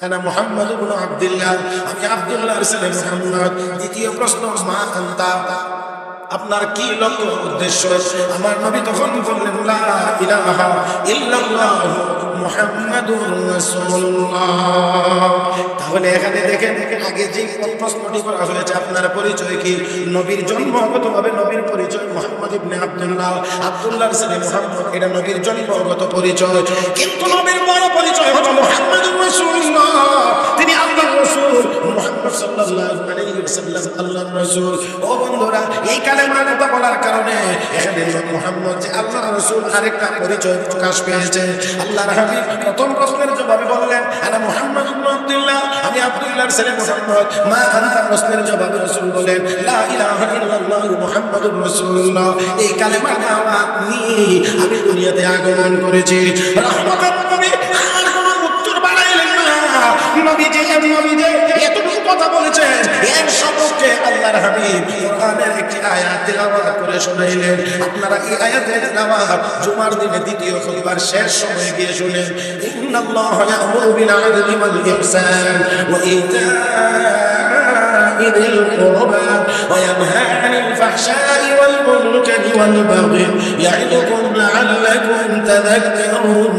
আনা মুহাম্মদ ইবনে আব্দুল্লাহ, আমি আব্দুল্লাহর ছেলে মুহাম্মদ। দ্বিতীয় প্রশ্ন, মা আনতা, আপনার কি লক্ষ্য উদ্দেশ্য? আমার নবী তখন বললেন, লা ইলাহা ইল্লাল্লাহ মুহাম্মাদুর রাসূলুল্লাহ। তাহলে এখানে দেখেন, আগে যে প্রশ্নটি করা হয়েছে, আপনার পরিচয় কি? নবীর জন্মগতভাবে নবীর পরিচয় মুহাম্মদ ইবনে আব্দুল্লাহ, আব্দুল্লাহর ছেলে মুহাম্মদ, এটা নবীর জন্মগত পরিচয়। কিন্তু নবীর বড় পরিচয় হলো মুহাম্মাদুর রাসূলুল্লাহ, তিনি আল্লাহর রাসূল, মুহাম্মদ সাল্লাল্লাহু আলাইহি ওয়াসাল্লাম আল্লাহর রাসূল। ও বন্ধুরা, এই কালেমার কথা বলার কারণে এখানে মুহাম্মদ যে আল্লাহর রাসূল আরেকটা পরিচয় প্রকাশ পেয়েছে। আল্লাহর হাবিব প্রথম প্রশ্নের জবাবে বললেন, আনা মুহাম্মদ ইবনে আব্দুল্লাহ, আমি আব্দুল্লাহর ছেলে মুহাম্মদ। মা আনতা প্রশ্নের জবাবে রাসূল বলেন, লা ইলাহা ইল্লাল্লাহ মুহাম্মাদুর রাসূলুল্লাহ। এই কালেমার দাওয়াত নিয়ে আমি দুনিয়াতে আগমন করেছি। রহমতের নবী আর কোনো উত্তর বাড়াইলেন না। নবীজি এতটুকু কথা বলেছেন, এর সপক্ষে আল্লাহর হাবিব কোরআনের একটি আয়াত তিলাওয়াত করে শোনাইলেন। আপনারা এই আয়াতের তিলাওয়াত জুমার দিনে দ্বিতীয় খুতবার শেষ সময়ে গিয়ে শুনেন। ইন্নাল্লাহা ইয়া'মুরু বিল আদলি ওয়াল ইহসান ওয়া ইতা'i যিল কুরবা ওয়া ইয়ানহা আনিল ফাহশা'i ওয়াল মুনকারি ওয়াল বাগই ইয়া'iদুকুম লা'আল্লাকুম তাযাক্কারুন।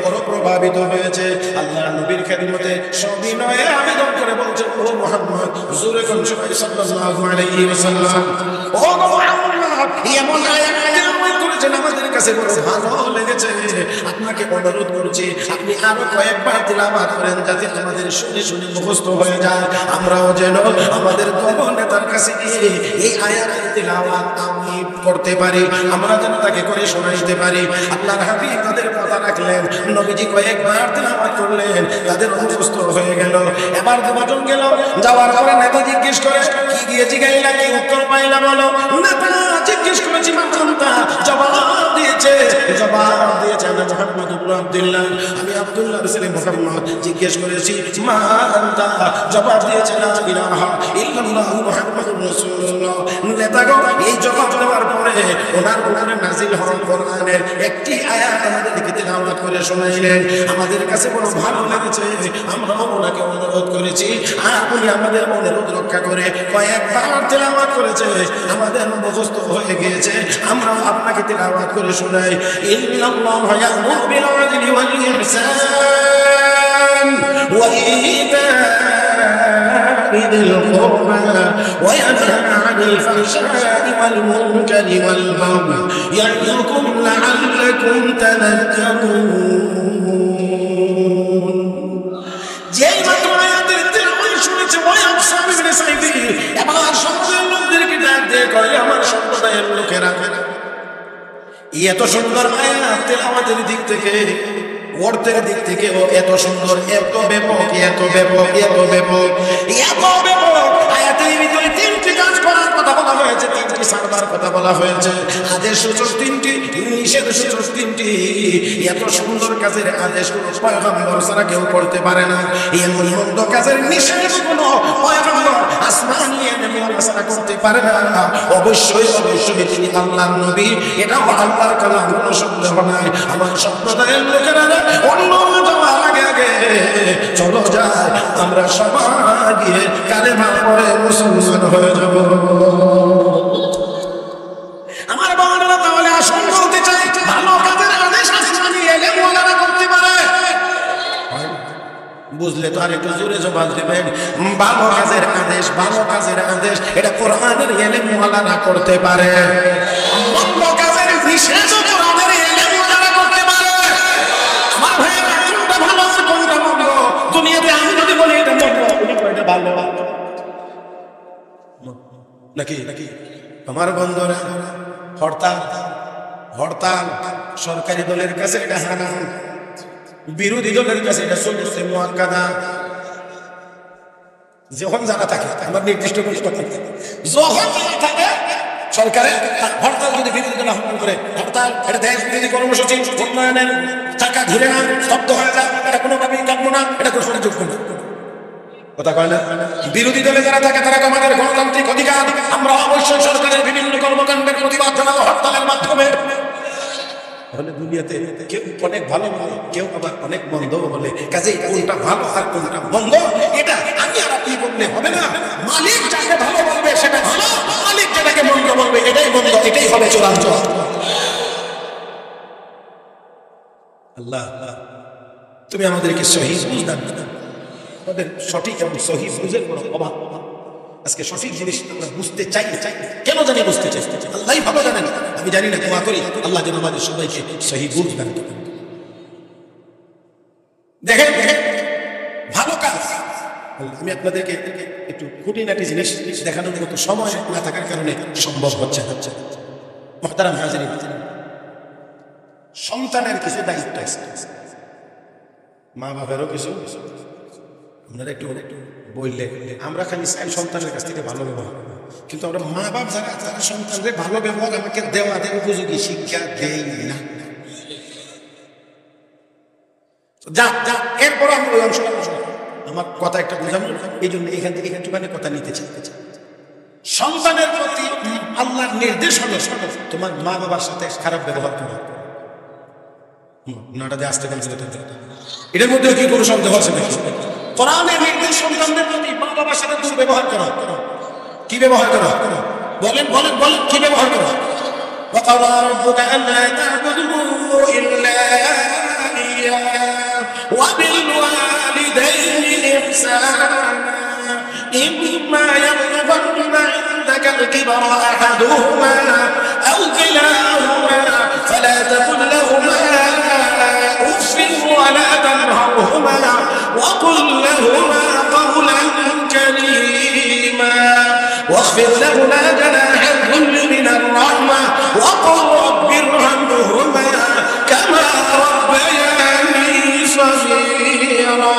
বড় প্রভাবিত হয়েছে আল্লাহর নবীর খেদমতে সবিনয়ে আবেদন করে বলছেন, ও মুহাম্মদ, হুজুরে কোন সময় সাল্লাল্লাহু আলাইহি ওয়াসাল্লাম, ও মুহাম্মদ, এমন আয়াত তেলাওয়াত করেছেন আমাদের কাছে বড় ভালো লেগেছে। আপনাকে অনুরোধ করছি, আপনি আরো কয়েকবার তেলাওয়াত করেন, যাতে আমাদের শুনে শুনে মুখস্থ হয়ে যায়, আমরাও যেন আমাদের দল নেতার কাছে গিয়ে এই আয়াতের তেলাওয়াত আমি করতে পারি, আমরা যেন তাকে করে শোনাইতে পারি। আল্লাহর হাবিব তাদের কথা রাখলেন, নবীজি কয়েকবার তেলাওয়াত করলেন, তাদের মুখস্থ হয়ে গেল। এবার দুজন গেল, যাওয়ার পরে নেতা জিজ্ঞেস করে, কি গিয়ে জিগাইলা, কি উত্তর পাইলা বলো? নেতা জিজ্ঞেস করেছি, মা আনতা, জবাব দিয়েছে না মুহাম্মদ ইবনে আব্দুল্লাহ, আমি আব্দুল্লাহর ছেলে মুহাম্মদ। জিজ্ঞেস করেছি, মা আনতা, জবাব দিয়েছে লা ইলাহা ইল্লাল্লাহু মুহাম্মাদুর রাসূলুল্লাহ। নেতাগো এই জবাব দেওয়ার পরে ওনার উপরে নাযিল হওয়া কোরআনের একটি আয়াত আমাদেরকে তেলাওয়াত করে শোনাইলেন। আমাদের কাছে বড় ভালো লেগেছে, আমরা ওনাকে অনুরোধ করেছি, আর উনি আমাদের অনুরোধ রক্ষা করে কয়েকবার তেলাওয়াত করেছে, আমাদের মুখস্থ হয়ে গিয়েছে, আমরা আপনাকে তেলাওয়াত করে শোনাই। ইন্নাল্লাহা ইয়া'মুরু বিল আদলি ওয়াল ইহসান ওয়া ইতা'i যিল কুরবা ওয়া ইয়ানহা আনিল ফাহশা'i ওয়াল মুনকারি ওয়াল বাগই ইয়া'iদুকুম লা'আল্লাকুম তাযাক্কারুন। যেই মাত্র আয়াতের তেলাওয়াত শুনেছে, ওই আফসার ইবনে সাইদি এবার সমাজের লোকদেরকে ডাক দিয়ে কয়, আমার সম্প্রদায়ের লোকেরা, এত সুন্দর আয়াত তেলাওয়াতের দিক থেকে, অর্থের দিক থেকে ও এত সুন্দর, এত ব্যাপক আয়াতের ভিতরে তিনটি কাজ করার কথা বলা হয়েছে, তিনটি সারবার কথা বলা হয়েছে, আদেশ সূচক তিনটি, নিষেধ সূচক তিনটি। এত সুন্দর কাজের আদেশ কোনো পয়গম্বর ছাড়া কেউ করতে পারে না, এমন মন্দ কাজের নিষেধ কোনো পয়গম্বর আসমানি নবী ছাড়া করতে পারে না। অবশ্যই তিনি আল্লাহর নবী, এটাও আল্লাহর কালাম, কোনো সন্দেহ নাই। আমার সম্প্রদায়ের লোকেরা অন্য যাওয়ার আগে চলো যায়, আমরা সবাই গিয়ে কালেমা পড়ে মুসলমান হয়ে যাব। আমার বাবারা, তাহলে আসল বলতে চাই, ভালো কাজের আদেশ আসমানি এলেমওয়ালারা করতে পারে। বুঝলে তো আর একটু জোরে জবাব দেবেন। ভালো কাজের আদেশ এটা কোরআনের এলেমওয়ালারা করতে পারে, মন্দ কাজের নিষেধ কোরআনের এলেমওয়ালারা করতে পারে। আমার ভাইয়েরা, কোনটা ভালো আর কোনটা মন্দ? দুনিয়াতে আমি যদি বলি এটা মন্দ, উনি কয় এটা ভালো নাকি? আমার বন্ধুরা, হরতাল সরকারি দলের কাছে এটা হারাম, বিরোধী দলের কাছে এটা সুন্নাতে মুআক্কাদা। যখন জানা থাকে, আমার নির্দিষ্ট যখন জানা থাকে সরকারের হরতাল, যদি বিরোধী দল আহ্বান করে হরতাল, এটা দেশ বিরোধী কর্মসূচি, উন্নয়নের চাকা ঘুরে না, স্তব্ধ হয়ে যায়, এটা কোনোভাবেই কাম্য না, এটা কোনো যোগ্য না। কথা কয় না? বিরোধী দলে যারা থাকে তারা আমাদের গণতান্ত্রিক অধিকার, আমরা অবশ্যই সরকারের বিভিন্ন কর্মকাণ্ডের প্রতিবাদ জানাবো হরতালের মাধ্যমে। তাহলে দুনিয়াতে কেউ অনেক ভালো বলে, কেউ আবার অনেক মন্দ বলে। কাজে কোনটা ভালো আর কোনটা মন্দ এটা আমি আর আপনি বললে হবে না। মালিক যাকে ভালো বলবে সেটা ভালো, মালিক যেটাকে মন্দ বলবে এটাই মন্দ, এটাই হবে চূড়ান্ত। আল্লাহ তুমি আমাদেরকে সহিহ বুঝ দান করো। আমাদের সঠিক এবং সহিহ বুঝের কোনো অভাব। আজকে সঠিক জিনিস আমরা বুঝতে চাই, কেন জানি বুঝতে চাই, আল্লাহই ভালো জানেন। আমি জানি না, দোয়া করি আল্লাহ যেন আমাদের সবাইকে সহিহ বুঝ দান করেন। দেখেন ভালো কাজ, আমি আপনাদেরকে একটু খুঁটিনাটি জিনিস দেখানোর মতো সময় না থাকার কারণে সম্ভব হচ্ছে। মুহতারাম হাজিরিন, সন্তানের কিছু দায়িত্ব আছে, মা বাবারও কিছু। আপনারা একটু বললে আমরা খালি চাই সন্তানের কাছ থেকে ভালো ব্যবহার, কিন্তু আমরা মা বাপ যারা তারা সন্তানদের ভালো ব্যবহার আমাকে দেওয়া উপযোগী শিক্ষা দেই না। এরপর আমি ওই অংশটা আমার কথা একটা বুঝাবো, এই জন্য এখান থেকে একটুখানি কথা নিতে চাই। সন্তানের প্রতি আল্লাহর নির্দেশ হলো তোমার মা বাবার সাথে খারাপ ব্যবহার করো। নাটাতে আসতে পারছে, এটার মধ্যে কি কোনো সন্দেহ আছে নাকি? কোরআনের নির্দেশ সন্তানদের প্রতি মা বাবার সাথে দুর্ব্যবহার করো। কি ব্যবহার করো? বলেন বলেন বলেন, কি ব্যবহার করো? وَقَضَىٰ رَبُّكَ أَلَّا تَعْبُدُوا إِلَّا إِيَّاهُ وَبِالْوَالِدَيْنِ إِحْسَانًا إِمَّا يَبْلُغَنَّ عِندَكَ الْكِبَرَ أَحَدُهُمَا أَوْ كِلَاهُمَا فَلَا تَقُل لَّهُمَا أُفٍّ وَلَا تَنْهَرْهُمَا وَقُل لَّهُمَا قَوْلًا كَرِيمًا واخفض لهما جناح الذل من الرحمة وقل رب ارحمهما كما ربياني صغيرا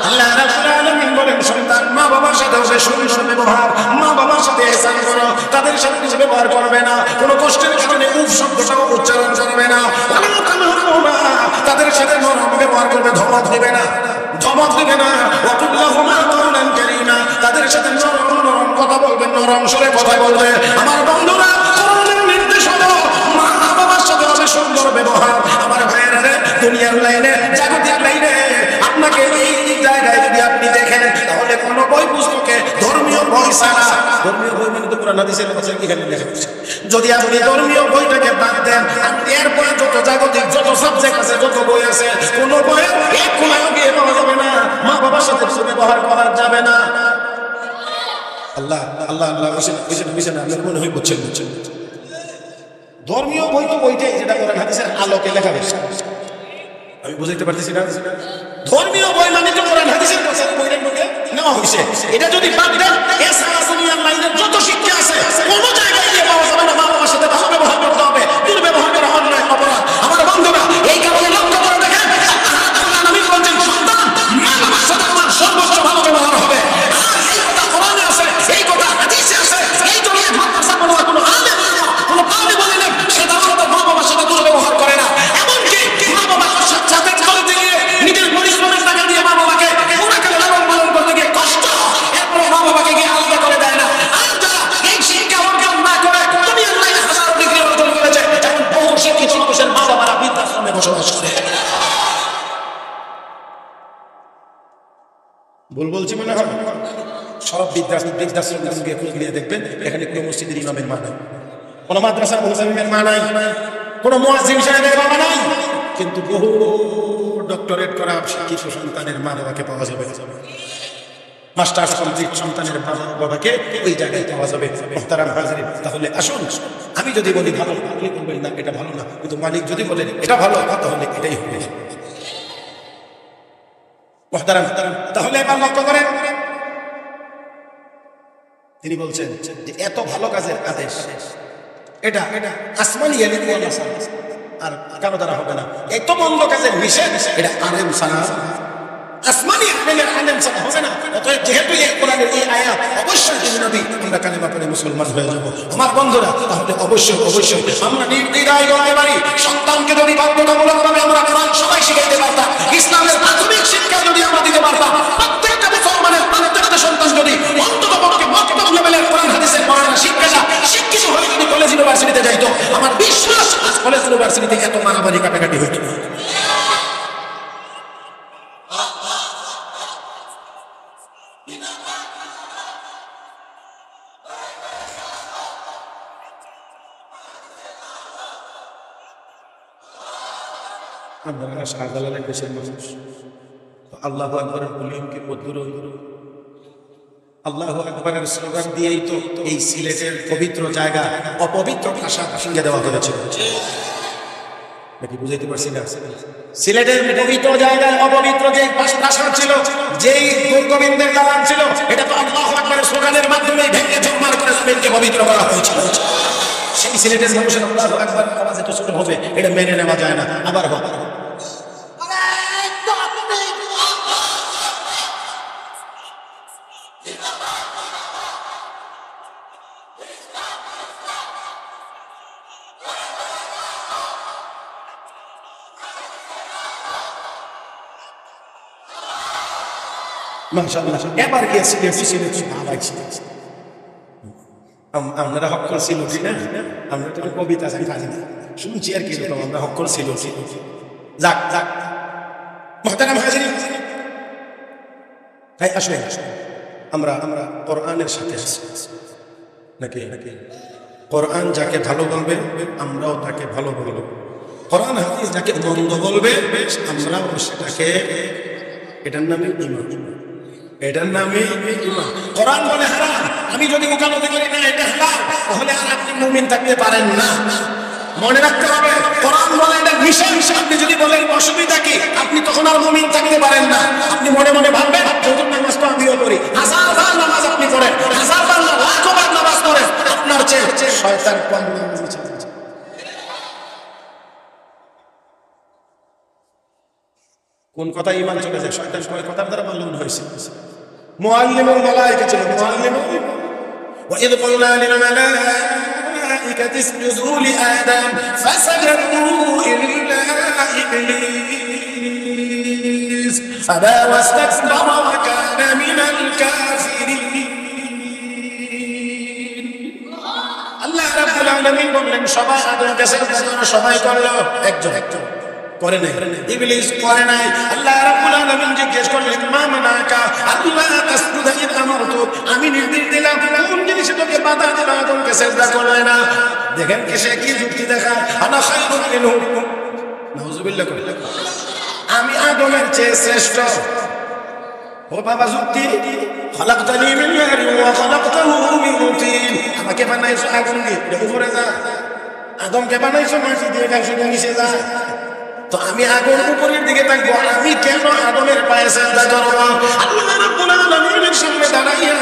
আল্লাহ রাব্বুল আলামিন বলেন, সন্তান মা বাবার সাথে সুন্দর ব্যবহার, মা বাবার সাথে ইহসান করো, তাদের সাথে কিছু ব্যবহার করবে না, কোনো কষ্টের কারণে উফ শব্দটাও উচ্চারণ করবে না, তাদের সাথে নরম ব্যবহার করবে, ধমক দিবে না, ধমক দিবে না। ওয়াকুল লাহুমা কাওলান কারীমা, তাদের সাথে নরম নরম কথা বলবে, নরম সুরে কথা বলবে। আমার বন্ধুরা, কোরআনের নির্দেশ হলো মা বাবার সাথে হবে সুন্দর ব্যবহার। আমার ভাইয়েরা, দুনিয়ার লাইনে, জাগতিক লাইনে আপনাকে এই জায়গায় যদি আপনি দেখেন, তাহলে কোনো বই পুস্তকে ধর্মীয় বই ছাড়া, ধর্মীয় বই মানে তো কোরআন হাদিসের কথা এখানে লেখা আছে, যদি আপনি ধর্মীয় বইটাকে বাদ দেন, এরপরে যত জাগতিক যত সাবজেক্ট আছে, যত বই আছে, কোন বইয়ে এক কোনায় গিয়ে পাওয়া যাবে না মা বাবার সাথে ব্যবহার করা যাবে না। আল্লাহ আল্লাহ আল্লাহ বুঝেন আপনার মনে হয় বুঝছেন। ধর্মীয় বই তো বইটাই যেটা কোরআন হাদিসের আলোকে লেখা বেশ, আমি বুঝাইতে পারতেছি না। ধর্মীয় বই মানে তো কোরআন হাদিসের কথা বইয়ের মধ্যে নেওয়া হয়েছে। এটা যদি বাদ দেন, এছাড়া দুনিয়ার লাইনের যত শিক্ষা আছে কোন জায়গায় গিয়ে পাওয়া যাবে না। মা বাবার সাথে ভালো ব্যবহার করতে হবে, দুর্ব্যবহার করা অন্যায়, অপরাধ। আমার বন্ধুরা, এই কারণে লক্ষ্য করে দেখেন, আমি বলছেন সন্তান মা বাবার সাথে আমার সর্বোচ্চ ভালো ব্যবহার হবে। এই কথা কোরআনে আছে, এই কথা হাদিসে আছে। এই জন্য মাদ্রাসা কোনো আলেম কোনো কাউকে বলেন সেটা আমাদের মা বাবার সাথে দুর্ব্যবহার করে না। এমনকি মা বাবার সাথে চলতে গিয়ে নিজের পরিশ্রমের টাকা দিয়ে মা বাবাকে পুরাকালে লালন পালন করতে গিয়ে কষ্ট, এরপরে মা বাবাকে গিয়ে আলাদা করে দেয় না। আর যারা এই শিক্ষা অর্জন না করে দুনিয়ার লাইনে হাজারো ডিগ্রি অর্জন করেছে, এখন বহু শিক্ষিত মানুষের মা বাবারা বৃদ্ধাশ্রমে বসবাস করে। ভুল বলছি মনে হয়? সব বৃদ্ধাশ্রম গিয়ে দেখবেন এখানে কোনো মসজিদের ইমামের মা নাই, কোনো মাদ্রাসার মুহতামিমের মা নাই, কোনো মুয়াজ্জিন সাহেবের বাবা নাই, কিন্তু বহু ডক্টরেট করা শিক্ষিত সন্তানের মা বাবাকে পাওয়া যাবে, মাস্টার্স কমপ্লিট সন্তানের মা বাবাকে ওই জায়গায় পাওয়া যাবে। মুহতারাম হাজিরিন, তাহলে আসুন, আমি যদি বলি ভালো, আপনি বলবেন না এটা ভালো না, কিন্তু মালিক যদি বলেন এটা ভালো, তাহলে এটাই হবে। মুহতারাম, তাহলে এবার লক্ষ্য করেন, তিনি বলছেন যে এত ভালো কাজের আদেশ এটা আসমানি এলিম ওয়ালা ছাড়া আর কারো দ্বারা হবে না। এত মন্দ কাজের নিষেধ এটা আলেম ছাড়া আসমানি আলেমের আলেম ছাড়া হবে না। অতএব যেহেতু এই কোরআনের এই আয়াত, অবশ্যই তিনি নবী, আমরা কালেমা পড়ে মুসলমান হয়ে যাব। আমার বন্ধুরা, তাহলে অবশ্যই আমরা নির্দ্বিধায় বলতে পারি, সন্তানকে যদি বাধ্যতামূলকভাবে আমরা কোরআন সবাই শিখাইতে পারতাম, ইসলামের প্রাথমিক শিক্ষা যদি আমরা দিতে পারতাম, প্রত্যেকটা মুসলমানের প্রত্যেকটা সন্তান যদি অন্ততপক্ষে মক্তব লেভেলের কোরআন হাদিসের পড়াশোনা শিক্ষিত হয়ে যদি কলেজ ইউনিভার্সিটিতে যাইতো, আমার বিশ্বাস আজ কলেজ ইউনিভার্সিটিতে এত মারামারি কাটাকাটি হইতো না। আমরা শাহজালালের দেশের মানুষ, আল্লাহু আকবারের ভলিউম কি মধুর, আল্লাহু আকবারের স্লোগান দিয়েই তো এই সিলেটের পবিত্র জায়গা অপবিত্র ভাষা ভেঙে দেওয়া হয়েছে। নাকি বুঝাইতে পারছি না? সিলেটের পবিত্র জায়গায় অপবিত্র যে ভাষা ছিল, যেই গোবিন্দের দালান ছিল, এটা তো আল্লাহু আকবারের স্লোগানের মাধ্যমে ভেঙে চুরমার করে জমিনকে পবিত্র করা হয়েছিল। সেই সিলেটের মানুষের আল্লাহু আকবার আওয়াজ এত ছোট হবে, এটা মেনে নেওয়া যায় না। আবার হবে মাশাআল্লাহ। এবার গিয়েছি আপনারা হক্কর ছিল না, আমরা তো কবিতা জানি না, শুনছি আর কি, আমরা হক্কর ছিল। যাক যাক মুহতারাম হাজিরিন, তাই আসলে আমরা কোরআনের সাথে আছি নাকি? কোরআন যাকে ভালো বলবে আমরাও তাকে ভালো বলবো, কোরআন হাদিস যাকে মন্দ বলবে আমরাও সেটাকে, এটার নামে ঈমান, এটার নামে ঈমান। কোরআন বলে হারাম, আমি যদি ওকালতি করি না এটা হারাম, তাহলে আর আপনি মুমিন থাকতে পারেন না। মনে রাখতে হবে, কোরআন বলে এটা নিষেধ, আপনি যদি বলেন অসুবিধা কি, আপনি তখন আর মুমিন থাকতে পারেন না। আপনি মনে মনে ভাববেন হুজুর নামাজ তো আমিও পড়ি, হাজার বার নামাজ আপনি পড়েন, হাজার বার না লাখো বার নামাজ পড়েন, আপনার চেয়ে শয়তান কম নামাজ আছে। কোন কথা ঈমান চলে যায়, শয়তান কয় কথার দ্বারা মালুম হয়েছে। মুআল্লিমুল মালায়েকা ছিল, মুআল্লিমু ওয়া ইয কুলনা লিল মালায়েকাতি ইসজুদু লি আদম ফাসাজাদু ইল্লা ইবলিস আবা ওয়াস্তাকবারা ওয়া কানা মিনাল কাফিরিন। আল্লাহ রাব্বুল আলামিন বললেন সবাই আদমকে সিজদা করো, সবাই করলো, একজন করে নাই, ইবলিস করে নাই। আল্লাহ রাব্বুল আলামিন জিজ্ঞেস করলেন মা মানাকা আল্লাহ তাসজুদা ইয আমারতু, আমি নির্দেশ দিলাম কোন জিনিসে তোকে বাধা দিল আদমকে সিজদা করলে না? দেখেন সে কি যুক্তি দেখায়, আনা খায়রুম মিনহু, নাউযুবিল্লাহ, আমি আদমের চেয়ে শ্রেষ্ঠ। ও বাবা যুক্তি, খালাকতানি মিন নারিন ওয়া খালাকতাহু মিন তিন, আমাকে বানাইছো আগুন দিয়ে, উপরে যা, আদমকে বানাইছো মাটি দিয়ে, গাছ দিয়ে নিচে যা, তো আমি আগুন উপরের দিকে থাকবো, আমি কেন আদমের পায়ে সিজদা করব? আল্লাহ রাব্বুল আলামিনের সামনে দাঁড়াইয়া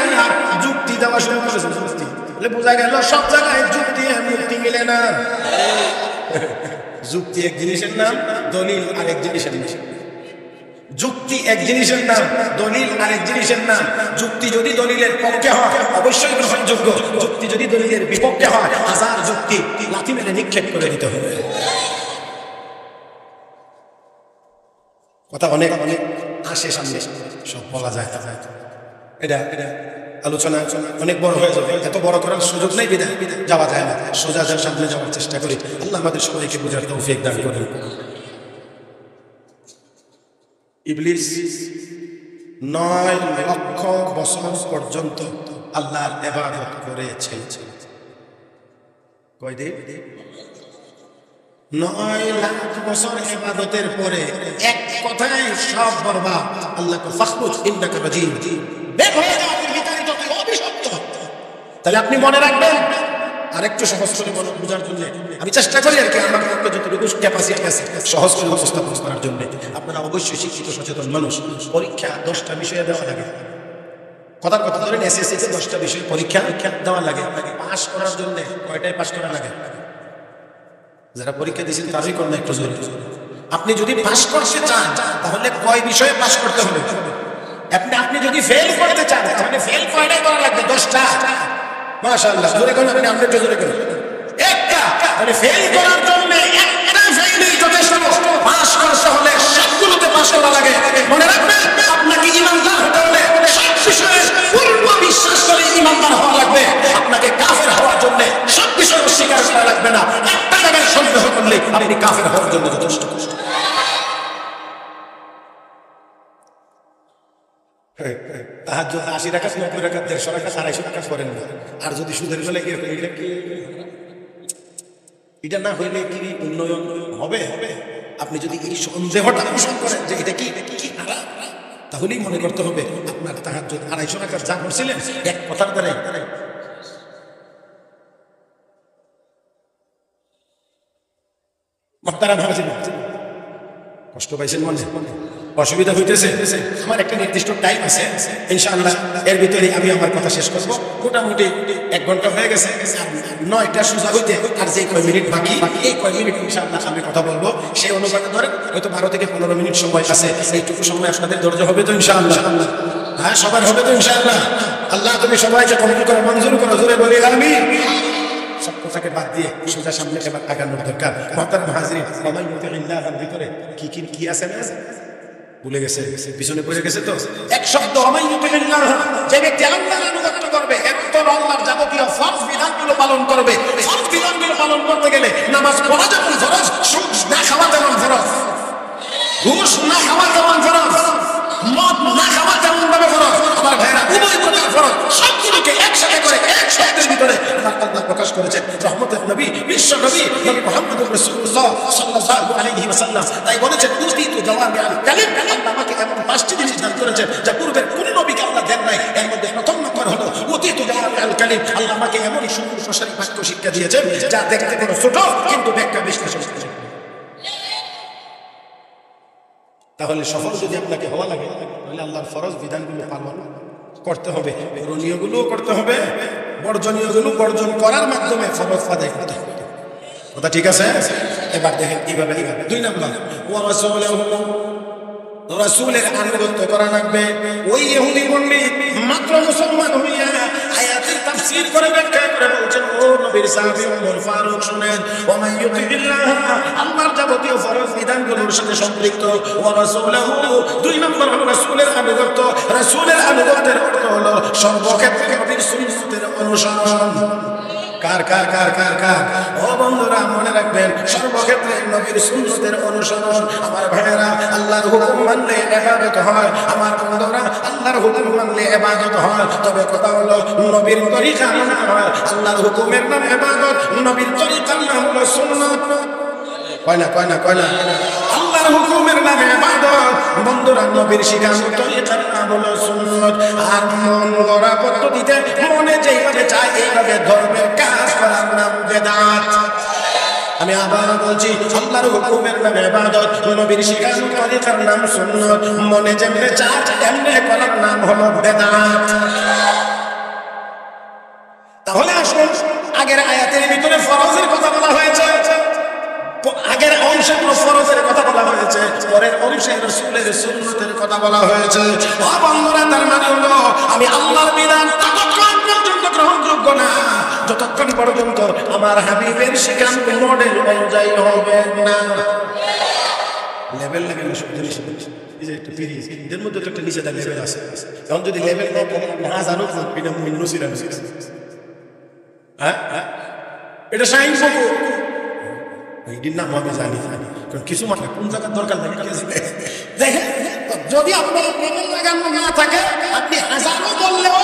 যুক্তি দেওয়া শুরু করেছে। যুক্তি বলে বোঝা গেল সব জায়গায় যুক্তি আর মুক্তি মিলে না। যুক্তি এক জিনিসের নাম, দলিল আরেক জিনিসের নাম। যুক্তি এক জিনিসের নাম, দলিল আরেক জিনিসের নাম। যুক্তি যদি দলিলের পক্ষে হয় অবশ্যই গ্রহণযোগ্য, যুক্তি যদি দলিলের বিপক্ষে হয় হাজার যুক্তি লাথি মেরে নিক্ষেপ করে দিতে হবে। কথা অনেক অনেক আসে সামনে, সব বলা যায় না, এটা আলোচনা অনেক বড় হয়ে যাবে, এত বড় করার সুযোগ নেই, বিদায় যাওয়া যায় না, সোজা সামনে যাওয়ার চেষ্টা করি। আল্লাহ আমাদের সবাইকে বুঝার তৌফিক দান করেন। ইবলিস 9 লক্ষ বছর পর্যন্ত আল্লাহর ইবাদত করেছে। কয়দিন? 9 লাখ বছর ইবাদতের পরে এক কথায় সব বরবাদ। আল্লাহকে ফাখরুজ ইন্নাকা রাজিম, বের হয়ে যাও, তুমি বিতাড়িত, তুমি অভিশপ্ত। তাহলে আপনি মনে রাখবেন, আরেকটু সহজ করে বোঝার জন্য আমি চেষ্টা করি আর কি, আমার মধ্যে যতটুকু ক্যাপাসিটি আছে সহজ করে উপস্থাপন করার জন্য। আপনারা অবশ্যই শিক্ষিত সচেতন মানুষ, পরীক্ষা 10টা বিষয়ে দেওয়া লাগে। কথার কথা ধরেন এসএসসি তে 10টা বিষয় পরীক্ষা দেওয়া লাগে। পাস করার জন্য কয়টায় পাস করা লাগে? যারা পরীক্ষা দিয়েছেন তারই করেন একটু জোরে। আপনি যদি পাস করতে চান তাহলে কয় বিষয়ে পাস করতে হবে? আপনি যদি ফেল করতে চান তাহলে ফেল কয়টা করা লাগবে? 10টা। মাশাআল্লাহ, জোরে করে আপনি আমনে জোরে করে একটা। মানে ফেল করার জন্য একটা ফেলই যথেষ্ট। পাস করতে হলে সবগুলোতে পাস করা লাগে। মনে রাখবেন, আপনাকে ঈমানদার হতে হলে সব বিষয়ে পূর্ণ বিশ্বাস করে ঈমানদার হওয়া লাগবে। আপনাকে কাফের হওয়ার জন্য সব বিষয় অস্বীকার করা লাগবে না। একটা জায়গায় সন্দেহ করলে আপনি কাফের হওয়ার জন্য যথেষ্ট। তাহাজ্জুদ 80 রাকাত, 90 রাকাত, 150 রাকাত, 250 রাকাত করেন না। আর যদি সুদের বেলা গিয়ে এটা কি, এটা না হইলে কি উন্নয়ন হবে? আপনি যদি এই সন্দেহটা পোষণ করেন যে এটা কি হারাম, তাহলেই মনে করতে হবে আপনার তাহাজ্জুদ 250 রাকাত যা করছিলেন এক কথার দ্বারা। মুহতারাম হাজির, কষ্ট পাইছেন মনে? অসুবিধা হইতেছে? আমার একটা নির্দিষ্ট টাইম আছে, ইনশাআল্লাহ এর ভিতরে আমি আমার কথা শেষ করব। মোটামুটি 1 ঘন্টা হয়ে গেছে, 9টা সোজা হইতে আর যে কয় মিনিট বাকি, এই কয় মিনিট ইনশাআল্লাহ আমি কথা বলবো। সেই অনুপাতে ধরে হয়তো 12 থেকে 15 মিনিট সময় আছে। এইটুকু সময় আপনাদের ধৈর্য হবে তো ইনশাআল্লাহ? হ্যাঁ, সবার হবে তো ইনশাআল্লাহ? আল্লাহ তুমি সবাইকে কবুল করো, মঞ্জুর করো, জোরে বলি আমিন। সব কথাকে বাদ দিয়ে সোজা সামনে এবার আগানোর দরকার। মুহতারাম হাজিরিন, ওয়া ইউতিল্লাহর ভিতরে কি আছে না? ভুলে গেছে, পিছনে পড়ে গেছে তো এক শব্দ, ওয়া ইউতিল্লাহ। যে ব্যক্তি আল্লাহর আনুগত্য করবে এবং তোর আল্লাহর যাবতীয় ফরজ বিধানগুলো পালন করবে। ফরজ বিধানগুলো পালন করতে গেলে নামাজ পড়া যেমন ফরজ, সুদ না খাওয়া যেমন ফরজ, ঘুষ না খাওয়া যেমন ফরজ, মদ না খাওয়া যেমন ভাবে ফরজ, আমার ভাইরা উভয় প্রকার ফরজ, সবগুলোকে একসাথে করে এক শব্দের ভিতরে আমার আল্লাহ প্রকাশ করেছেন। রহমতের নবী, বিশ্ব নবী, নবী মুহাম্মদুর রাসূলুল্লাহ সাল্লাল্লাহু আলাইহি ওয়াসাল্লাম তাই বলেছেন, উতিতু জাওয়ামিআল কালিম। আল্লাহ আমাকে এমন 5টি জিনিস দান করেছেন যা পূর্বের কোন নবীকে আল্লাহ দেন নাই। এর মধ্যে প্রথম নম্বর হলো উতিতু জাওয়ামিআল কালিম। আল্লাহ আমাকে এমন সুন্দর প্রসারী বাক্য শিক্ষা দিয়েছেন যা দেখতে কোনো ছোট কিন্তু ব্যাখ্যা বিশ্লেষণ। তাহলে সফল যদি আপনাকে হওয়া লাগে তাহলে আল্লাহর ফরজ বিধানগুলো পালন করতে হবে, করণীয়গুলো করতে হবে, বর্জনীয়গুলো বর্জন করার মাধ্যমে ফরজ আদায় করতে হবে। কথা ঠিক আছে? এবার দেখেন কিভাবে। 2 নম্বর, ওয়া রাসূলুহু, রাসূলের আনুগত্য করা লাগবে। ওই ইহুদি পণ্ডিত মাত্র মুসলমান হইয়া আয়াতের তাফসীর করে ব্যাখ্যা করে বলছেন, ও নবীর সাহাবী ওমর ফারুক শুনেন, ওয়া মান ইউতিল্লাহ, আল্লাহর যাবতীয় ফরজ বিধানগুলোর সাথে সম্পৃক্ত, ওয়া রাসূলুহু, 2 নম্বর হলো রাসূলের আনুগত্য। রাসূলের আনুগত্যের অর্থ হলো সর্বক্ষেত্রে নবীর সুন্নতের অনুসরণ। কার কার কার কার কার? ও বন্ধুরা, মনে রাখবেন, সর্বক্ষেত্রে নবীর সুন্নতের অনুসরণ। আমার ভাইয়েরা, আল্লাহর হুকুম মানলে ইবাদত হয়। আমার বন্ধুরা, আল্লাহর হুকুম মানলে ইবাদত হয়। তবে কথা হলো নবীর তরিকা মানা হয়। আল্লাহর হুকুমের নাম ইবাদত, নবীর তরিকার নাম হলো সুন্নাত। কয় না আল্লাহর হুকুমের নাম ইবাদত, বন্ধুরা নবীর শিখানো তরিকার নাম হলো সুন্নাত। আর মন গড়া পদ্ধতিতে মনে যেইভাবে চায় এইভাবে ধর্মের কাজ করার নাম বেদাত। আমি আবার বলছি, আল্লাহর হুকুমের নাম ইবাদত, নবীর শিখানো তরিকার নাম সুন্নাত। মনে যেমনে চায় এমনি করার নাম হলো বেদাত। তাহলে আসুন, আগের আয়াতের ভিতরে ফরজের কথা বলা হয়েছে, আগের অংশে ফরজের কথা বলা হয়েছে, পরের অংশে রাসূলের সুন্নতের কথা বলা হয়েছে। ও বন্ধুরা, তার মানে হলো আমি আল্লাহর বিধান ততক্ষণ পর্যন্ত গ্রহণযোগ্য না যতক্ষণ পর্যন্ত আমার হাবিবের শিখানো মডেল অনুযায়ী হবে না। লেভেল লাগে না সব জিনিস, এই যে একটা পিরিজ এর মধ্যে তো একটা নিচে লেভেল আছে। এখন যদি লেভেল না থাকে না জানো এটা মুন্নসিরা এটা সাইন্স বকো এইটির নাম আমি জানি, কারণ কিছু মাথা কোন জায়গার দরকার লাগে দেখেন। যদি আপনার লেভেল লাগানো না থাকে, আপনি হাজারও বললেও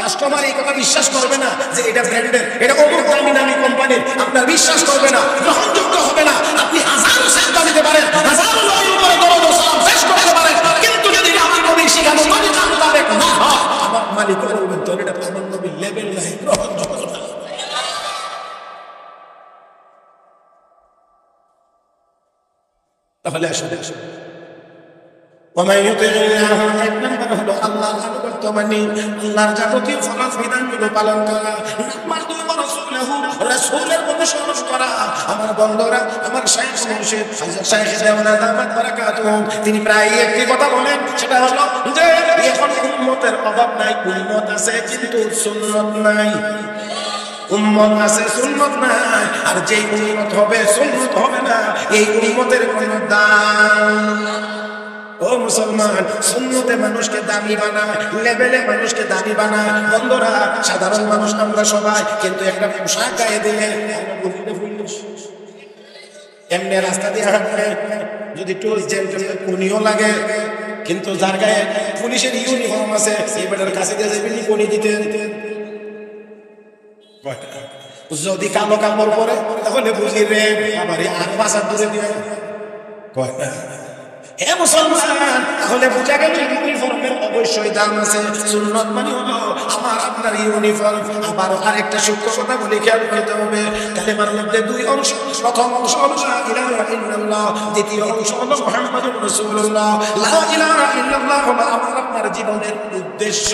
কাস্টমার এই কথা বিশ্বাস করবে না যে এটা ব্র্যান্ডের, এটা অমুক দামি কোম্পানির। আপনার বিশ্বাস করবে না, গ্রহণযোগ্য হবে না। আপনি হাজারও চেষ্টা দিতে পারেন, হাজারও নবীর উপরে দরুদ ও সালাম পেশ করতে পারেন, কিন্তু যদি আমার নবীর শিখানো তরিকা মোতাবেক না হয়, আমার মালিক বলবেন তোর এটা আমার নবীর লেভেল নাই, গ্রহণযোগ্য না। তাহলে আসলে ওয়া মান ইউতিল্লাহ, এক নম্বর হলো আল্লাহর আনুগত্য মানি, আল্লাহর যাবতীয় ফরজ বিধানগুলো পালন করা, নামাজু রাসূলহু, রাসূলের অনুসরণ করা। আমার বন্ধুরা, আমার শাইখ মুর্শিদ হযরত শাইখ দেওয়ানা দামাত বারাকাতুহু তিনি প্রায় একটি কথা বলেন, সেটা হলো যে এখন উম্মতের অভাব নাই, উম্মত আছে কিন্তু সুন্নাত নাই। উম্মত আছে সুন্নাত নাই, আর যেই উম্মত হবে সুন্নাত হবে না, এই উম্মতের কোনো দাম। ও মুসলমান, সুন্নতে মানুষকে দামি বানায়, লেভেলে মানুষকে দামি বানায়। বন্ধুরা, সাধারণ মানুষ আমরা সবাই, কিন্তু একটা পোশাক গায়ে দিলে এমনি রাস্তা দিয়ে হাঁটলে যদি টোল জ্যাম কোনিও লাগে, কিন্তু যার গায়ে পুলিশের ইউনিফর্ম আছে এই বেটার কাছে দিয়ে যাবেন কোনি দিতে। যদি কালো কাপড় পরে তাহলে বুঝি রে আবার আর বাসার দূরে দিয়ে কয় না। হে মুসলমান, তাহলে বুঝা গেল ইউনিফর্মের অবশ্যই দাম আছে। সুন্নাত মানে হলো আমার আপনার ইউনিফর্ম। আবার আরেকটা সূক্ষ্ম কথা বলে খেয়াল করতে হবে, কালেমার মধ্যে দুই অংশ। প্রথম অংশ হলো লা ইলাহা ইল্লাল্লাহ, দ্বিতীয় অংশ হলো মুহাম্মাদুর রাসূলুল্লাহ। লা ইলাহা ইল্লাল্লাহ হলো আমার আপনার জীবনের উদ্দেশ্য,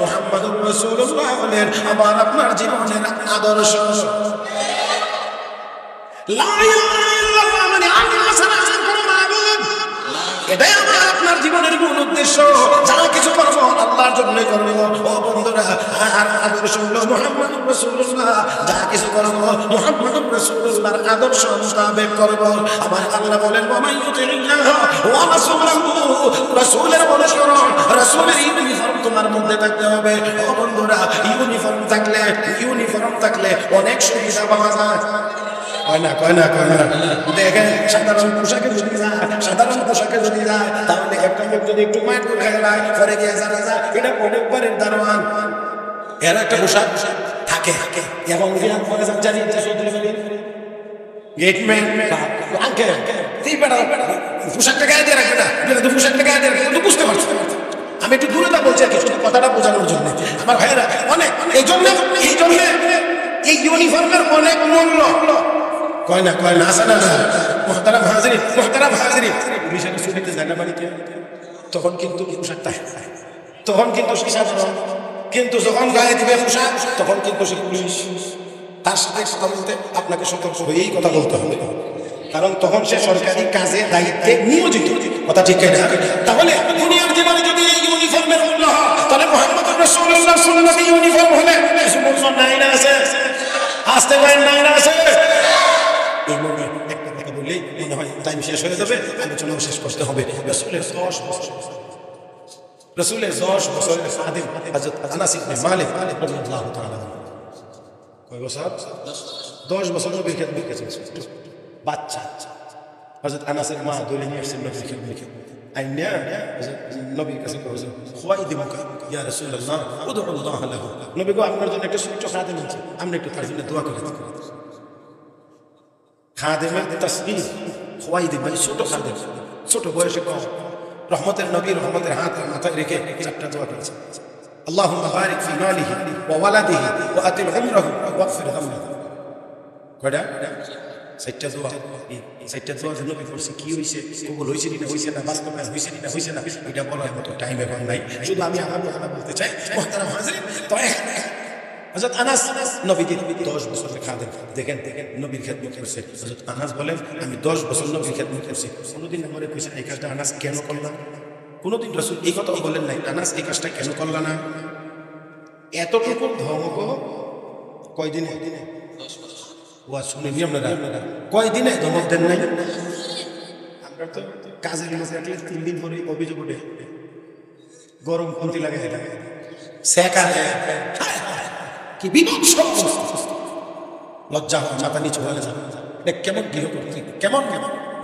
মুহাম্মাদুর রাসূলুল্লাহ হলেন আমার আপনার জীবনের আদর্শ। লা ইলাহা ইল্লাল্লাহ মানে আল্লাহ ছাড়া আর কোনো মাবুদ, এটাই আমার আপনার জীবনের মূল উদ্দেশ্য। যা কিছু করবো আল্লাহর জন্য করবো। ও বন্ধুরা, আর আদর্শ হলো মুহাম্মাদুর রাসূলুল্লাহ। যা কিছু করবো মুহাম্মাদুর রাসূলুল্লাহর আদর্শ মোতাবেক করবো। আমার আল্লাহ বলেন, ওয়া মান ইউতি'িল্লাহ ওয়া রাসূলাহু, রাসূলের অনুসরণ, রাসূলের ইউনিফর্ম তোমার মধ্যে থাকতে হবে। ও বন্ধুরা, ইউনিফর্ম থাকলে অনেক সুবিধা পাওয়া যায়। কয় না দেখেন, সাধারণ পোশাকে যদি যায় তাহলে একটা লোক যদি একটু মাইট করে খেলায় পরে গিয়ে জানা যায় এটা অনেকবারের দারোয়ান, এর একটা পোশাক থাকে। এবং জানি গেটম্যান পোশাকটা গায়ে দিয়ে রাখবে না, পোশাকটা গায়ে দিয়ে রাখবে, বুঝতে পারছো? আমি একটু দূরে বলছি আর কি, শুধু কথাটা বোঝানোর জন্য। আমার ভাইয়েরা অনেক এই জন্য এই ইউনিফর্মের অনেক মূল্য। কয় না আসে না মোহতারাম হাজিরিন, পুলিশের ছুটিতে যায় না বাড়িতে, তখন কিন্তু পোশাকটা তখন কিন্তু সাধারণ, কিন্তু যখন গায়ে দিবে পোশাক তখন কিন্তু সে পুলিশ। তার সাথে কথা বলতে আপনাকে সতর্ক হয়েই কথা বলতে হবে, কারণ তখন সে সরকারি কাজে দায়িত্বে নিয়োজিত। কথা ঠিক না? তাহলে দুনিয়ার জীবনে যদি এই ইউনিফর্মের মূল্য হয়, তাহলে মুহাম্মদুর রাসূলুল্লাহ সুন্নতি ইউনিফর্ম হলে কিছু মূল্য নাই না আছে, আসতে পারেন নাই না আছে। এই মনে একটা কথা বললেই মনে হয় টাইম শেষ হয়ে যাবে, আলোচনাও শেষ করতে হবে। রাসূলের 10 বছরের খাদিম হযরত আনাস ইবনে মালিক রাদিয়াল্লাহু তাআলা, কয় বছর? 10 বছর নবীর খেদমত করেছেন। বাচ্চা হযরত আনাসের মা ধরে নিয়ে আসছেন নবীর খেদমতে। আইনা হযরত নবীর কাছে কইছে, খুয়াইদিমুকা ইয়া রাসূলুল্লাহ, উদউল্লাহ লাহু। নবী গো, আপনার জন্য একটা ছোট্ট খাদিম আছে, আপনি একটু তার জন্য দোয়া করেন। খাদেমের তাসবিহ খুয়াইদিম মানে ছোট খাদেম, ছোট বয়সে কম। রহমতের নবী রহমতের হাত মাথায় রেখে চারটা দোয়া করেছে, আল্লাহুম্মা বারিক ফি মালিহি ওয়া ওয়ালাদিহি ওয়া আতিল উমরাহু ওয়াগফির যামবাহু। কয়টা? চারটা দোয়া। চারটা দোয়া যে নবী পড়ছে, কি হয়েছে, কবুল হয়েছে না হয়েছে না, বাস্তবায়ন হয়েছে না হয়েছে না, এটা বলার মতো টাইম এখন নাই। শুধু আমি আমার কথা বলতে চাই, মুহতারাম হাজিরিন। তো হযরত আনাস নবীজির 10 বছরের খাদেম। দেখেন নবীর খেদমত করছে। হযরত আনাস বলেন, আমি 10 বছর নবীর খেদমত করছি। কোনোদিন আমারে কইছেন এই কাজটা আনাস কেন করলাম? কোনোদিন রাসূল এই কথা বলেন নাই, আনাস এই কাজটা কেন করলা না? এতটুকু ধমক কয়দিনে? 10 বছর। ওয়া শুনেনি আপনারা? কয়দিনে ধমক দেন নাই? আমরা তো কাজের লোক রাখলে 3 দিন পরে অভিযোগ ওঠে, গরম পন্থী লাগে, সেকা কি বিভৎস লজ্জা হয়, মাথা নিচু হয়ে যায়। এটা কেমন গৃহকর্ত্রী, কেমন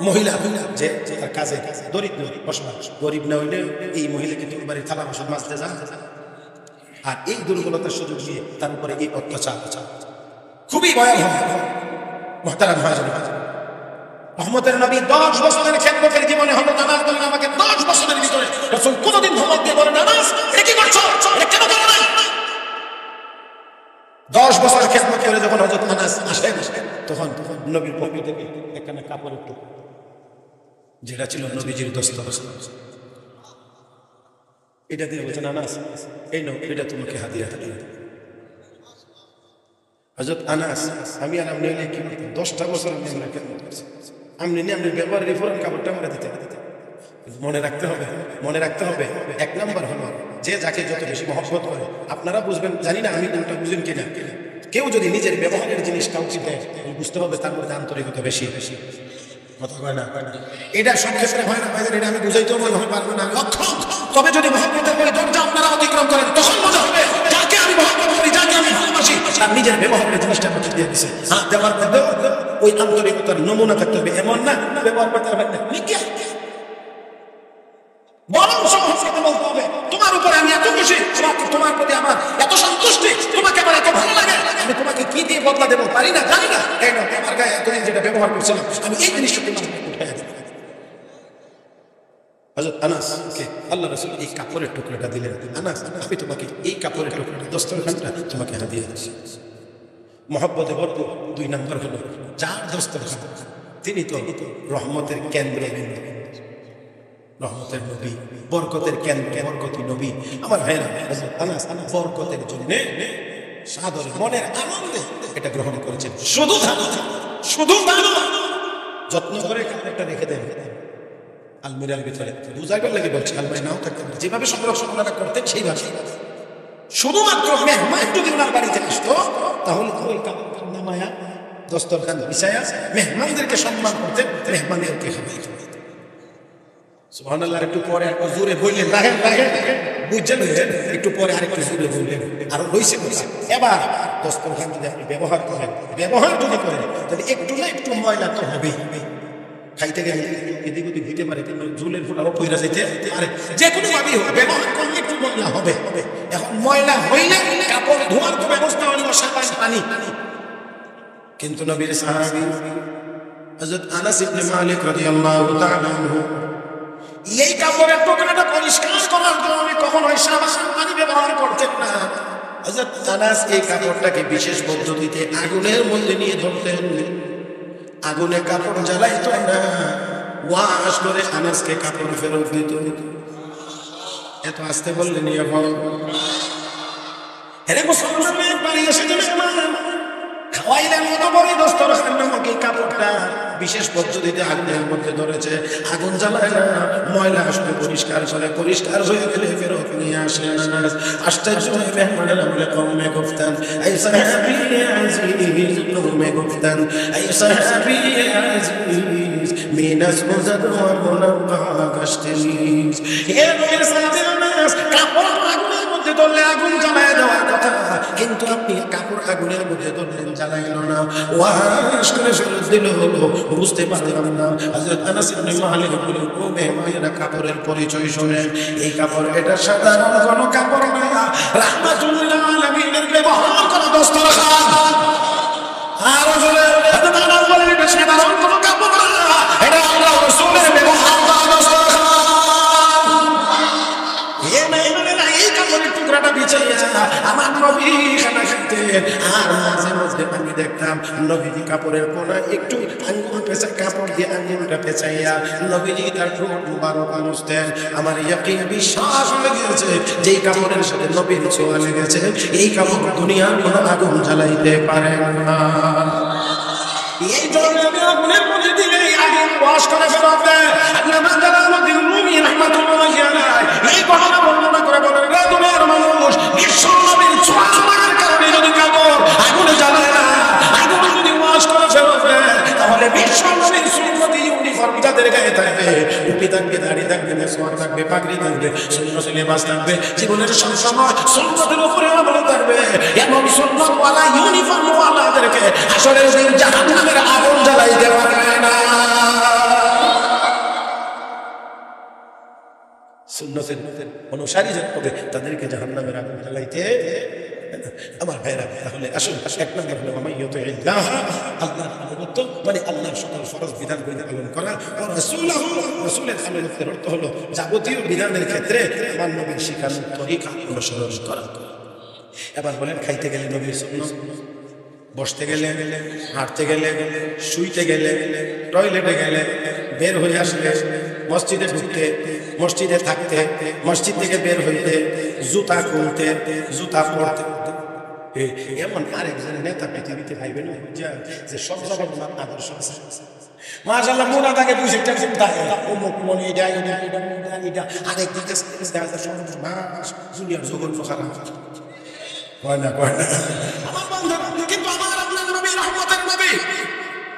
মহিলা যে তার কাজে দরিদ্র বসবাস, গরিব না হইলে এই মহিলা কিন্তু এবারে থালা বাসন মাজতে যান, আর এই দুর্বলতার সুযোগ নিয়ে তার উপরে এই অত্যাচার খুবই ভয়াবহ। মুহতারাম হাজিরিন, রহমতের নবী 10 বছরের খেদমতের জীবনে হলো নামাজ বলেন আমাকে 10 বছরের ভিতরে রাসূল কোনদিন ধমক দিয়ে বলেন নামাজ এটা কি করছো, এটা কেন করো না? 10 বছর খেদমত করে যখন হযরত আনাস আসেন, তখন নবীর পক্ষ থেকে একখানা কাপড়ের টুকরো যেটা ছিল নবীজির দস্তার, এটা দিয়ে বলছেন আনাস এই নাও এটা তোমাকে হাদিয়া দিলাম। হযরত আনাস আমি আর আপনি কি 10টা বছর আমি আমরা কেন করছি আপনি নিয়ে আপনি ব্যবহারের ফোরন কাপড়টা আমরা দিতে মনে রাখতে হবে এক নাম্বার হলো যে যাকে যত বেশি মহব্বত করে আপনারা বুঝবেন জানি না আমি কোনটা বুঝেন কিনা কেউ যদি নিজের ব্যবহারের জিনিস কাউকে দেয় বুঝতে হবে তার মধ্যে আন্তরিকতা বেশি কথা হয় না এটা সব ক্ষেত্রে হয় না ভাইদের এটা আমি বুঝাইতেও মনে হয় পারবো না আমি অক্ষম তবে যদি মহব্বতের পরে দরজা আপনারা অতিক্রম করেন তখন মজা হবে যাকে আমি মহব্বত করি যাকে আমি ভালোবাসি তার নিজের ব্যবহারের জিনিসটা মধ্যে দিয়ে দিছে হাত দেওয়ার মধ্যে ওই আন্তরিকতার নমুনা থাকতে হবে এমন না ব্যবহার করতে হবে না বরং সহজভাবে বলতে হবে তোমার উপরে আমি এত খুশি তোমার প্রতি আমার এত সন্তুষ্টি তোমাকে আমার এত ভালো লাগে আমি তোমাকে কি দিয়ে বদলা দেবো পারি না জানি না কেন আমার গায়ে এতদিন যেটা ব্যবহার করছিলাম আমি এই জিনিসটা তোমার উঠাই দেবো। হযরত আনাসকে আল্লাহ রাসূল এই কাপড়ের টুকরাটা দিলেন আনাস আমি তোমাকে এই কাপড়ের টুকরাটা দস্তরখানটা তোমাকে হাদিয়া দিচ্ছি। মহব্বতে ভরপুর 2 নম্বর হলো যার দস্তরখান তিনি তো রহমতের কেন্দ্রবিন্দু রহমতের নবী বরকতের কেন্দ্র বরকতি নবী আমার ভাইরা আনাস বরকতের জন্য সাদরে মনের আনন্দে এটা গ্রহণ করেছেন শুধু যত্ন করে কাপড়টা রেখে দেন আলমিরার ভিতরে বুঝাইবার লাগে বলছি আলমারি নাও থাকতে পারে যেভাবে সংরক্ষণ করতেন সেইভাবে শুধুমাত্র মেহমান যদি ওনার বাড়িতে আসতো তাহলে ওই কাপড় নামায়া দস্তরখান বিছায়া মেহমানদেরকে সম্মান করতেন মেহমানদেরকে খাওয়াইতেন। সুবহানাল্লাহ একটু পরে একটু জোরে বললেন রাহেন বুঝছেন একটু পরে আরেকটু জোরে বললেন আর হইছে কথা এবার দস্তরখান যদি আপনি ব্যবহার করেন তাহলে একটু না একটু ময়লা তো হবেই খাইতে গেলে এদিক ওদিক দিতে পারে ঝুলের ফোটাও পইরা যাইতে আরে যে কোনো ভাবেই হোক ব্যবহার করলে একটু ময়লা হবে এখন ময়লা হইলে কাপড় ধোয়ার তো ব্যবস্থা হলো সাবান পানি কিন্তু নবীর সাহাবী হযরত আনাস ইবনে মালিক রাদিয়াল্লাহু তাআলা আনহু এই কাপড়ের টুকরাটা পরিষ্কার করার জন্য কখনোই সাবান পানি ব্যবহার করতেন না। হযরত আনাস এই কাপড়টাকে বিশেষ পদ্ধতিতে আগুনের মধ্যে নিয়ে ধরতেন আগুনে কাপড় জ্বালাইতো না ওয়াশ করে আনাসকে কাপড় ফেরত দিত। এত আস্তে বললেন আরে মুসলমান বাড়ি এসে খাওয়াইলেন মতো বড় দস্তরখান নামক এই কাপড়টা বিশেষ পদ্ধতিতে আগুনের মধ্যে ধরেছে আগুন জ্বালায় না ময়লা আসলে পরিষ্কার হয়ে গেলে ফেরত নিয়ে আসলেন আনাস আশ্চর্য হয়ে মেহমানেরা বলে কওমে গুফতান এই সাহাবী আজিজ কওমে গুফতান এই সাহাবী আজিজ মিনাস মুজাদ ওয়া মুনাব্বা গাশতিনিস এ নবীর সাহাবী আনাস কাপড় আগুনের মধ্যে ধরলে আগুন জ্বালায় দেওয়ার কথা কিন্তু আপনি কাপড় আগুনের মধ্যে ধরলেন জ্বালাইলো না ওয়াশ করে ফেরত দিল বুঝতে পারলাম না। হযরত আনাস ইবনে মালিক বলেন ও মেহমানেরা কাপড়ের পরিচয় শুনেন এই কাপড় এটা সাধারণ কোনো কাপড় না রাহমাতুল লিল আলামিনের ব্যবহার করা দস্তরখান আর রাসূলের আনাস বলেন এটা সাধারণ কোনো কাপড় না এটা আল্লাহ রাসূলের ব্যবহার করা দস্তরখান। এই মেহমানেরা এই কাপড়ের টুকরাটা বিছাইয়া আমার নবী খানা খেতেন আর মাঝে মাঝে আমি দেখতাম নবীজি কাপড়ের কোনা একটু আঙ্গুল পেঁচা কাপড় দিয়ে আঙ্গুলটা পেঁচাইয়া নবীজি তার ঠোঁট মুবারক মুছতেন। আমার ইয়াকিন বিশ্বাস হয়ে গিয়েছে যেই কাপড়ের সাথে নবীর ছোঁয়া লেগেছে এই কাপড় দুনিয়ার কোনো আগুন জ্বালাইতে পারে না। এই জন্য আমি আগুনের মধ্যে দিলে আগুন ওয়াশ করে ফেরত দেয়। আল্লামা জালালউদ্দিন রুমি রাহমাতুল্লাহি আলাইহি এই ঘটনা বর্ণনা করে বলেন রে দুনিয়ার মানুষ বিশ্ব নবীর ছোঁয়া লাগার কারণে যদি কাপড় আগুনে জ্বালায় না আগুন যদি ওয়াশ করে ফেরত দেয় তাহলে বিশ্ব নবীর সুন্নতি ইউনিফর্ম যাদের গায়ে থাকবে টুপি থাকবে দাড়ি থাকবে মেসওয়াক থাকবে পাগড়ি থাকবে সুন্নত লিবাস থাকবে জীবনের সব সময় সুন্নতের উপরে আমল থাকবে এবং সুন্নত ওয়ালা ইউনিফর্ম ওয়ালাদেরকে আসরের দিন জাহান্নামের আগুন জ্বালাইতে পারবে না। সুন্নতের অনুসারী যারা হবে তাদেরকে জাহান্নামের আগুন জ্বালাইতে আমার ভাইরা তাহলে আসুন এক নম্বর হলো আল্লাহর আনুগত্য মানে আল্লাহর সকল ফরজ বিধানগুলি পালন করা ও রাসূলের আনুগত্যের অর্থ হলো যাবতীয় বিধানের ক্ষেত্রে আমার নবীর শিখানো তরিকা অনুসরণ করা। এবার বলেন খাইতে গেলে নবীর সুন্নাত বসতে গেলে হাঁটতে গেলে শুইতে গেলে টয়লেটে গেলে বের হয়ে আসলে মসজিদে ঢুকতে মসজিদে থাকতে, মসজিদ থেকে বের হইতে, জুতা খুলতে, জুতা পড়তে। এমন আরেকজন নেতা পৃথিবীতে ভাইবে না যে সব জায়গায় ওনার আদর্শ আছে। মাশাআল্লাহ মোনা তাকে বুঝে চিন্তা অমুক মনে এটা আরেক দিকে দুনিয়ার জগৎ খারাপ হয় না আমার বান্ধব। কিন্তু আমার আপনার নবী রহমতের নবী,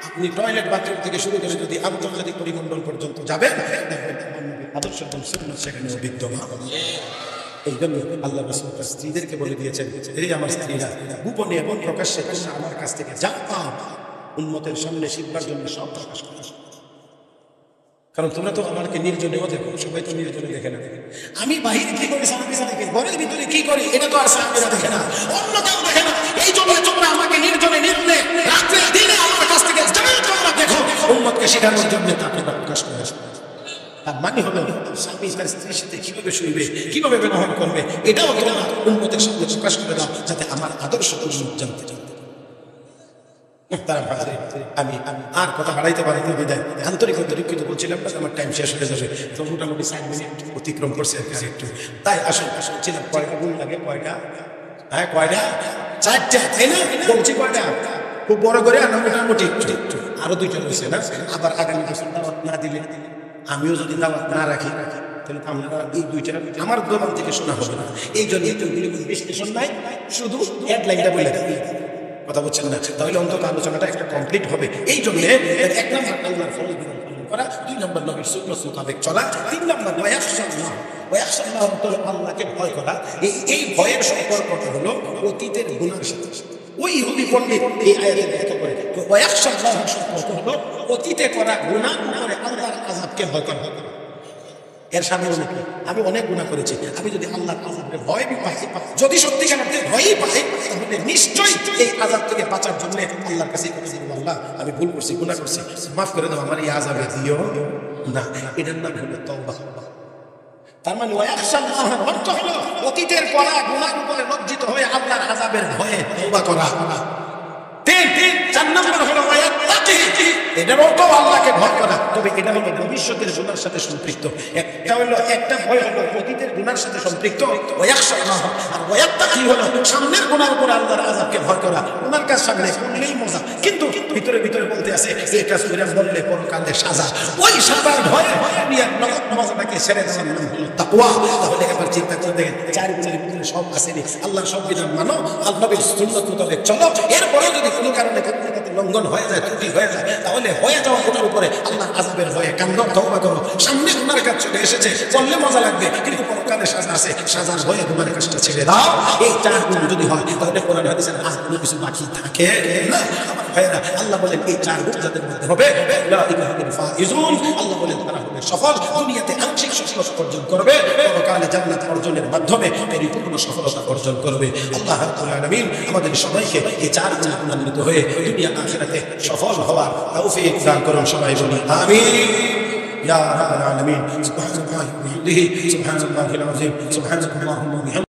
আপনি টয়লেট বাথরুম থেকে শুরু করে যদি আন্তর্জাতিক পরিমণ্ডল পর্যন্ত যাবেন দেখবেন আদর্শ এবং সুন্নাত সেখানেও বিদ্যমান। এই জন্য আল্লাহ রাসূল তার স্ত্রীদেরকে বলে দিয়েছেন, এই আমার স্ত্রীরা গোপনে এবং প্রকাশ্যে তোমরা আমার কাছ থেকে যা পাও উম্মতের সামনে শিখবার জন্য সব প্রকাশ করো। কারণ তোমরা তো আমাকে নির্জনেও দেখো, সবাই তো নির্জনে দেখে না। আমি বাহিরে কি করি সাহাবীরা দেখে, ঘরের ভিতরে কি করি এটা তো আর সাহাবীরা দেখে না, অন্য কেউ দেখে না। এই জন্য তোমরা আমাকে নির্জনে নির্জনে রাত্রে দিনে আমার কাছ থেকে যা তোমরা দেখো উম্মতকে শেখানোর জন্য তাকে প্রকাশ করে। তার মানে হলো স্বামী তার স্ত্রীর সাথে কিভাবে শুইবে, কিভাবে ব্যবহার করবে, এটাও তোমরা উম্মতের সামনে প্রকাশ করে দাও, যাতে আমার আদর্শ জানতে চাও। আমি আর কথা বাড়াইতে পারিতে বিদায় আন্তরিক দুঃখিত বলছিলাম, আমার টাইম শেষ হয়ে যাবে, তো মোটামুটি 60 মিনিট অতিক্রম করছে একটু। তাই আসলে ছিলাম কয়টা গুণ লাগে, কয়টা, হ্যাঁ কয়টা, 4টা, তাই না? বলছি কয়টা খুব বড় করে, আর মোটামুটি আরো 2টা রয়েছে না। আবার আগামী বছর দাওয়াত না দিলে, আমিও যদি দাওয়াত না রাখি তাহলে আপনারা এই 2টা আমার দোকান থেকে শোনা হবে না। এই জন্য একটু বিশ্লেষণ নাই, শুধু হেডলাইনটা বলে দেয়, কথা বলছেন না? তাহলে অন্তত আলোচনাটা একটা কমপ্লিট হবে। এই জন্য 1 নম্বর আল্লাহর ফরজ বিধান পালন করা, 2 নম্বর নবীর সুন্নাত মোতাবেক চলা, 3 নম্বর ওয়ায়াখশাল্লাহ আল্লাহকে ভয় করা। এই ভয়ের সম্পর্কটা হলো অতীতের গুনাহের সাথে। ওই ইহুদি পণ্ডিত এই আয়াতের ব্যাখ্যা করে ওয়ায়াখশাল্লাহ সম্পর্ক হলো অতীতে করা গুনাহ করে আল্লাহর আযাবকে ভয় করা। এর সামনে আমি অনেক গুনাহ করেছি, আমি যদি আল্লাহর আযাবের ভয় পাই, যদি সত্যিকার অর্থে ভয়ই পাই, তাহলে নিশ্চয়ই এই আযাব থেকে বাঁচার জন্য আল্লাহর কাছে কথা বলবো, আল্লাহ আমি ভুল করছি, গুনাহ করছি, মাফ করে দাও, আমার এই আযাবে দিও না। এটার নাম হলো তওবা। তার মানে ওয়ায়াখশাল্লাহর অর্থ হলো অতীতের করা গুনাহের উপরে লজ্জিত হয়ে আল্লাহর আযাবের ভয়ে তওবা করা। 4 নম্বর হলো এটার অর্থ আল্লাহকে ভয় করা, তবে এটা হলো ভবিষ্যতের গুনার সাথে সম্পৃক্ত। একটা হলো একটা ভয় হলো অতীতের গুনার সাথে সম্পৃক্ত ওয়ায়াখশাল্লাহ, আর ওয়ায়াত্তাকি হলো সামনের গুনার উপর আল্লাহর আযাবকে ভয় করা। ওনার কাছে সামনে করলেই মজা, কিন্তু ভিতরে ভিতরে বলতে আছে এই কাজ করে বললে পরকালে সাজা। ওই সাজার ভয়ে দুনিয়ার নগদ মজাটাকে ছেড়ে দেওয়ার নাম হলো তাকওয়া। তাহলে এবার চিন্তা করে দেখেন 4 গুণের ভিতরে সব আসেনি। আল্লাহর সংবিধান মানো, আল্লাহর সুন্নাত মোতাবেক চলো, এরপরে যদি কোনো কারণে লঙ্ঘন হয়ে যায়, ত্রুটি হয়ে যায়, তাহলে হয়ে যাওয়া ওটার উপরে আল্লাহর আযাবের ভয়ে কান্দো, তওবা করো। সামনে গুনার কাজ চলে এসেছে, বললে মজা লাগবে, কিন্তু পরকালে সাজা আছে, সাজার ভয়ে গুনার কাজটা ছেড়ে দাও। এই 4 গুণ যদি হয়, তাহলে কোরআন হাদিসের আর কোনো কিছু বাকি থাকে না। আমার ভাইয়েরা, আল্লাহ বলেন এই 4 গুণ যাদের মধ্যে হবে, উলাইকা হুমুল ফাইজুন, আল্লাহ বলেন তারা হবে সফল। দুনিয়াতে আংশিক সফলতা অর্জন করবে, পরকালে জান্নাত অর্জনের মাধ্যমে পরিপূর্ণ সফলতা অর্জন করবে। আল্লাহ রাব্বুল আলামিন আমাদের সবাইকে এই 4 গুণে গুণান্বিত হয়ে দুনিয়া আখিরাতে সফল হওয়ার তৌফিক দান করুন। সবাই বলি আমিন ইয়া রাব্বাল আলামিন। সুবহানাল্লাহি ওয়া বিহামদিহি, সুবহানাল্লাহিল আযীম, সুবহানাল্লাহি ওয়া বিহামদিহি।